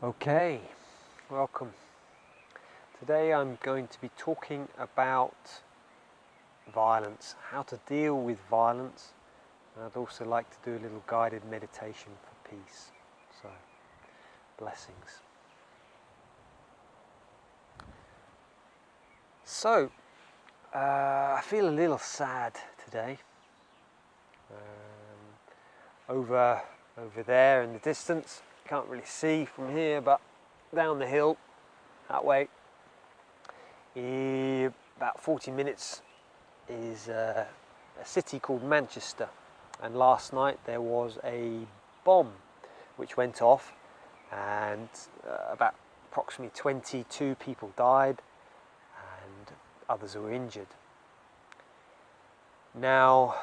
Okay, welcome. Today I'm going to be talking about violence, how to deal with violence, and I'd also like to do a little guided meditation for peace. So, blessings. So, I feel a little sad today. Over there in the distance, can't really see from here, but down the hill, that way, about 40 minutes is a city called Manchester, and last night there was a bomb which went off, and about approximately 22 people died and others were injured. Now,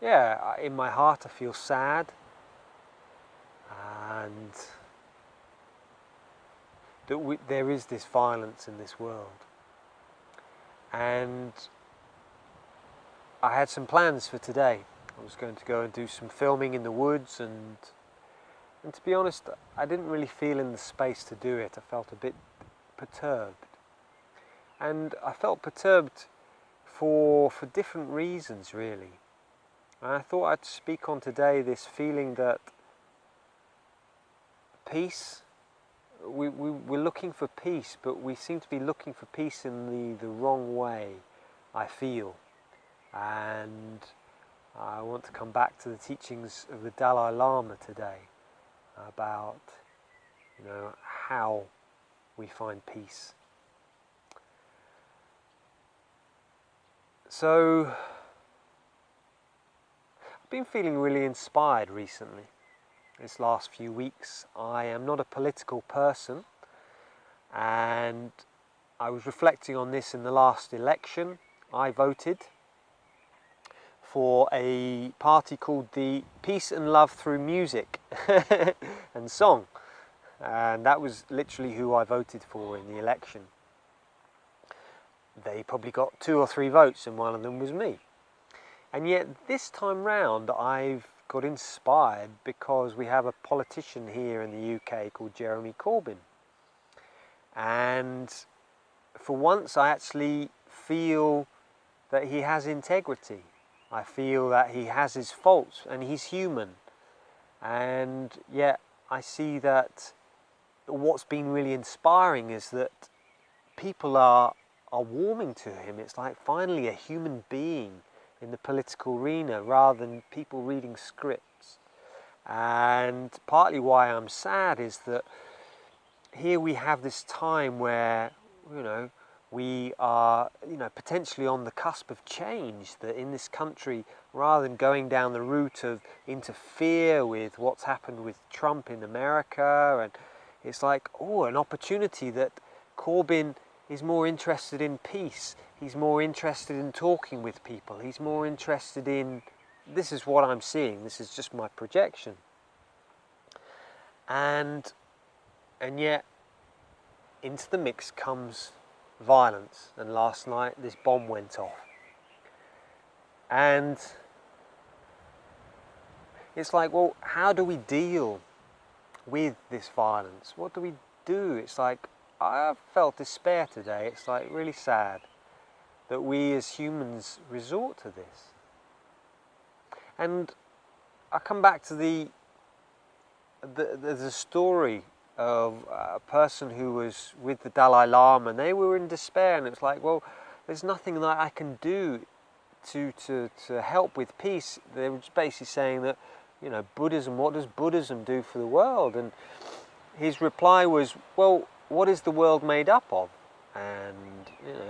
yeah, in my heart I feel sad, and that there is this violence in this world. And I had some plans for today. I was going to go and do some filming in the woods, and to be honest, I didn't really feel in the space to do it. I felt a bit perturbed. And I felt perturbed for different reasons, really. And I thought I'd speak on today this feeling that peace, we're looking for peace, but we seem to be looking for peace in the wrong way, I feel. And I want to come back to the teachings of the Dalai Lama today about, how we find peace. So, I've been feeling really inspired recently. This last few weeks, I am not a political person, and I was reflecting on this in the last election. I voted for a party called the Peace and Love Through Music and Song, and that was literally who I voted for in the election. They probably got 2 or 3 votes, and one of them was me. And yet this time round I've got inspired because we have a politician here in the UK called Jeremy Corbyn, and for once I actually feel that he has integrity. I feel that he has his faults and he's human, and yet I see that what's been really inspiring is that people are warming to him. It's like finally a human being in the political arena rather than people reading scripts. And partly why I'm sad is that here we have this time where we are potentially on the cusp of change, that in this country, rather than going down the route of interfere with what's happened with Trump in America, and it's like an opportunity that Corbyn is more interested in peace. He's more interested in talking with people. He's more interested in, this is what I'm seeing, this is just my projection. And yet, into the mix comes violence. And last night, this bomb went off. And it's like, well, how do we deal with this violence? What do we do? It's like, I felt despair today. It's like really sad that we as humans resort to this. And I come back to the story of a person who was with the Dalai Lama, and they were in despair, and it's like, well, there's nothing that I can do to help with peace. They were just basically saying that, Buddhism, what does Buddhism do for the world? And his reply was, well, what is the world made up of? And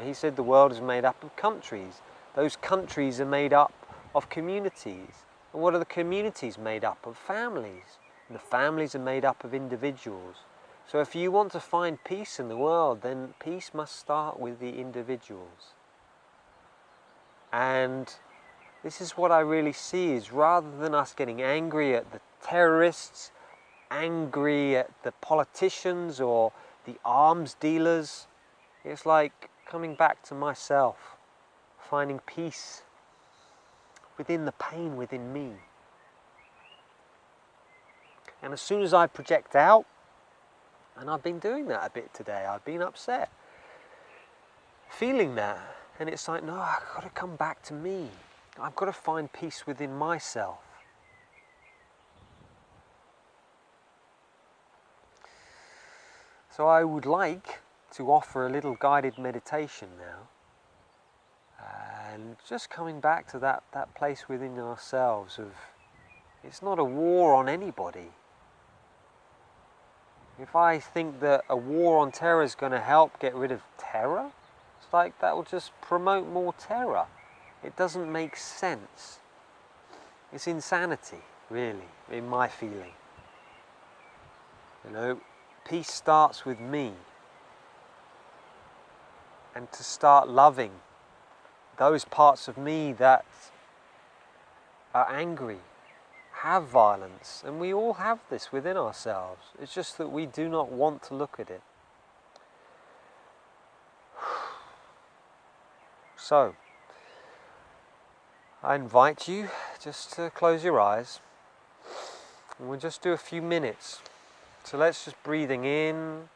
he said the world is made up of countries. Those countries are made up of communities. And what are the communities made up of? Families. And the families are made up of individuals. So if you want to find peace in the world, then peace must start with the individuals. And this is what I really see, is rather than us getting angry at the terrorists, angry at the politicians or the arms dealers, it's like coming back to myself, finding peace within the pain within me. And as soon as I project out, And I've been doing that a bit today. I've been upset, feeling that. And it's like, no, I've got to come back to me. I've got to find peace within myself. So I would like to offer a little guided meditation now. And just coming back to that place within ourselves of, it's not a war on anybody. If I think that a war on terror is going to help get rid of terror, it's like that will just promote more terror. It doesn't make sense. It's insanity, really, in my feeling. You know, peace starts with me. And to start loving those parts of me that are angry, have violence, and we all have this within ourselves. It's just that we do not want to look at it. So, I invite you just to close your eyes, and we'll just do a few minutes. So let's just breathing in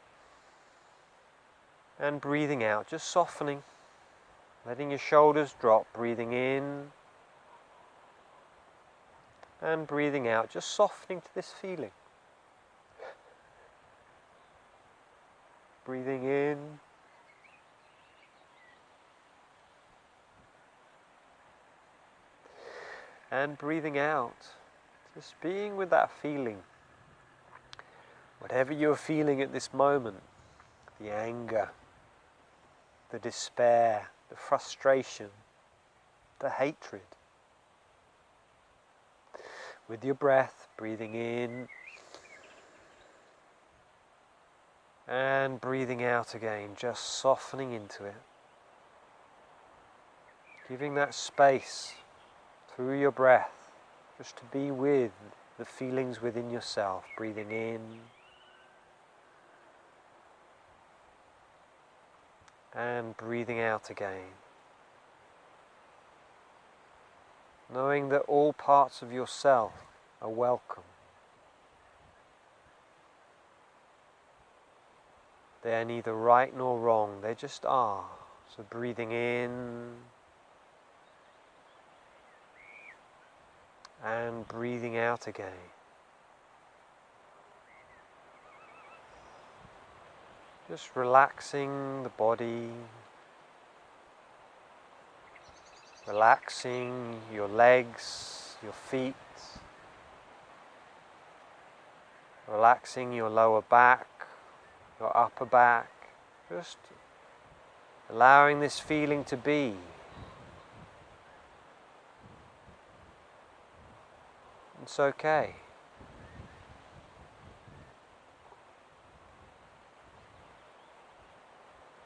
and breathing out, just softening, letting your shoulders drop, breathing in and breathing out, just softening to this feeling. Breathing in and breathing out, just being with that feeling. Whatever you're feeling at this moment, the anger, the despair, the frustration, the hatred. With your breath, breathing in and breathing out again, just softening into it. Giving that space through your breath, just to be with the feelings within yourself, breathing in and breathing out again. Knowing that all parts of yourself are welcome. They are neither right nor wrong, they just are. So breathing in and breathing out again. Just relaxing the body, relaxing your legs, your feet, relaxing your lower back, your upper back, just allowing this feeling to be. It's okay.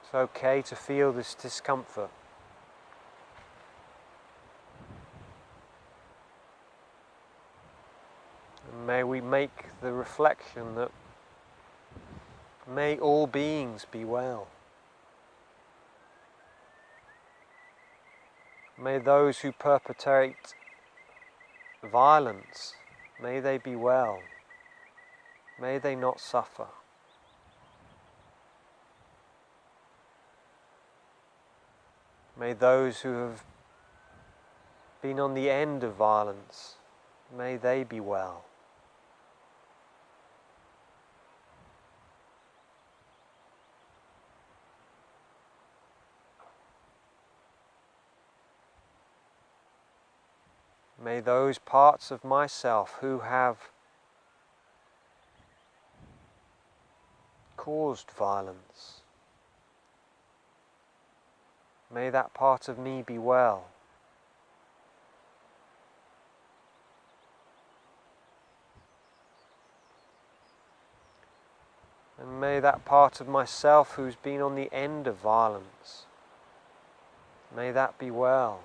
It's okay to feel this discomfort. And may we make the reflection that may all beings be well. May those who perpetrate violence, may they be well. May they not suffer. May those who have been on the end of violence, may they be well. May those parts of myself who have caused violence, may that part of me be well. And may that part of myself who's been on the end of violence, may that be well.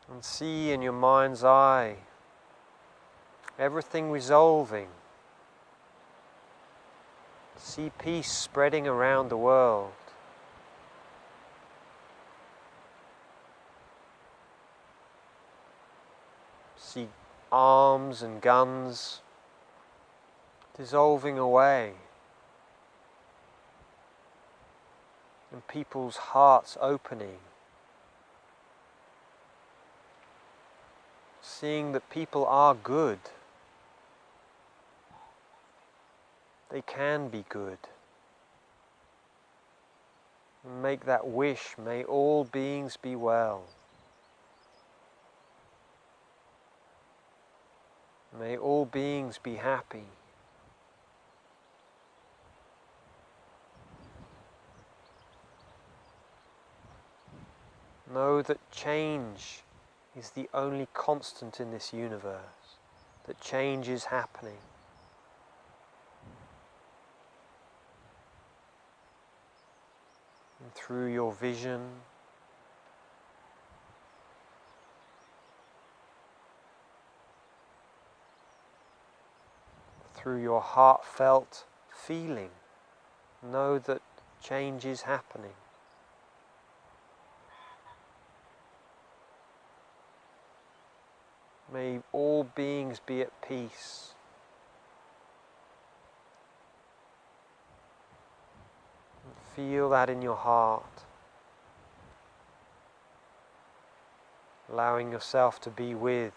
And see in your mind's eye everything resolving. See peace spreading around the world. See arms and guns dissolving away, and people's hearts opening. Seeing that people are good. They can be good. And make that wish, may all beings be well. May all beings be happy. Know that change is the only constant in this universe, that change is happening. And through your vision, through your heartfelt feeling, know that change is happening. May all beings be at peace. Feel that in your heart. Allowing yourself to be with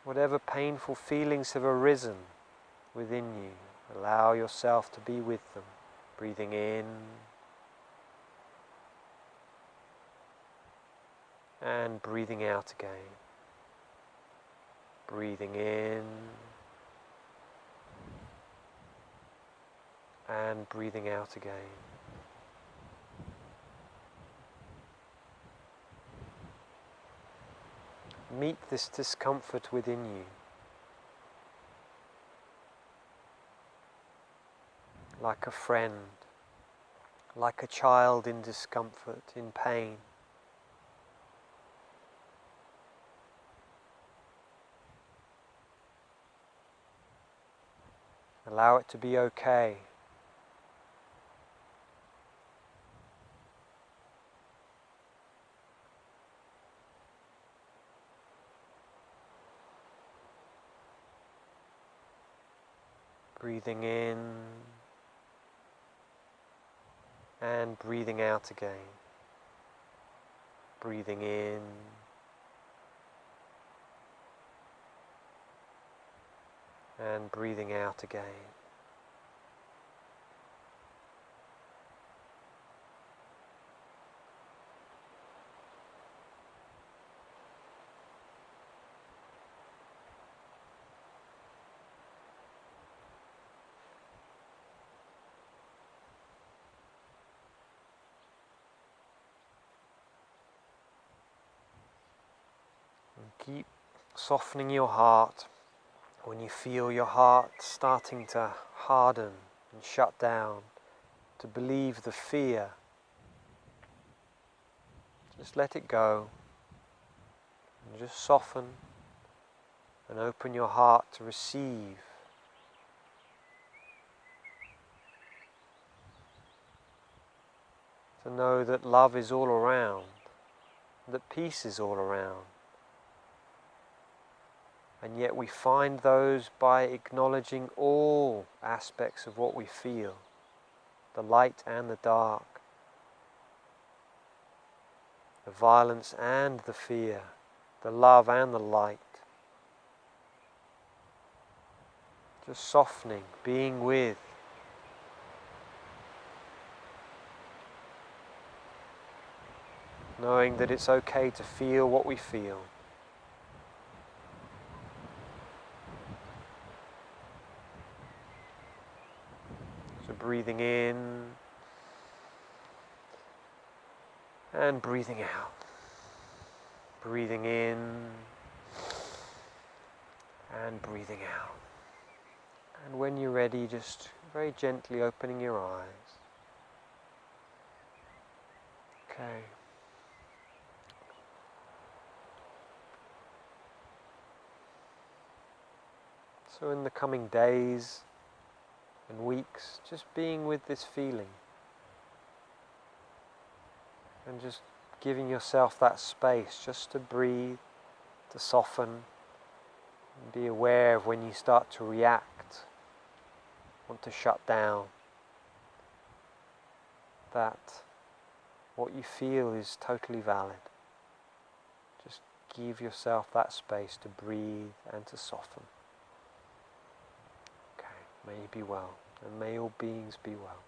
whatever painful feelings have arisen within you. Allow yourself to be with them. Breathing in and breathing out again. Breathing in and breathing out again. Meet this discomfort within you. Like a friend, like a child in discomfort, in pain. Allow it to be okay. Breathing in and breathing out again. Breathing in and breathing out again. Keep softening your heart when you feel your heart starting to harden and shut down, to believe the fear. Just let it go and just soften and open your heart to receive. To know that love is all around, that peace is all around. And yet we find those by acknowledging all aspects of what we feel, the light and the dark, the violence and the fear, the love and the light. Just softening, being with. Knowing that it's okay to feel what we feel. So breathing in and breathing out. Breathing in and breathing out. And when you're ready, just very gently opening your eyes. Okay. So in the coming days, and weeks, just being with this feeling and just giving yourself that space just to breathe, to soften, and be aware of when you start to react, want to shut down, that what you feel is totally valid. Just give yourself that space to breathe and to soften. Okay, may you be well, and may all beings be well.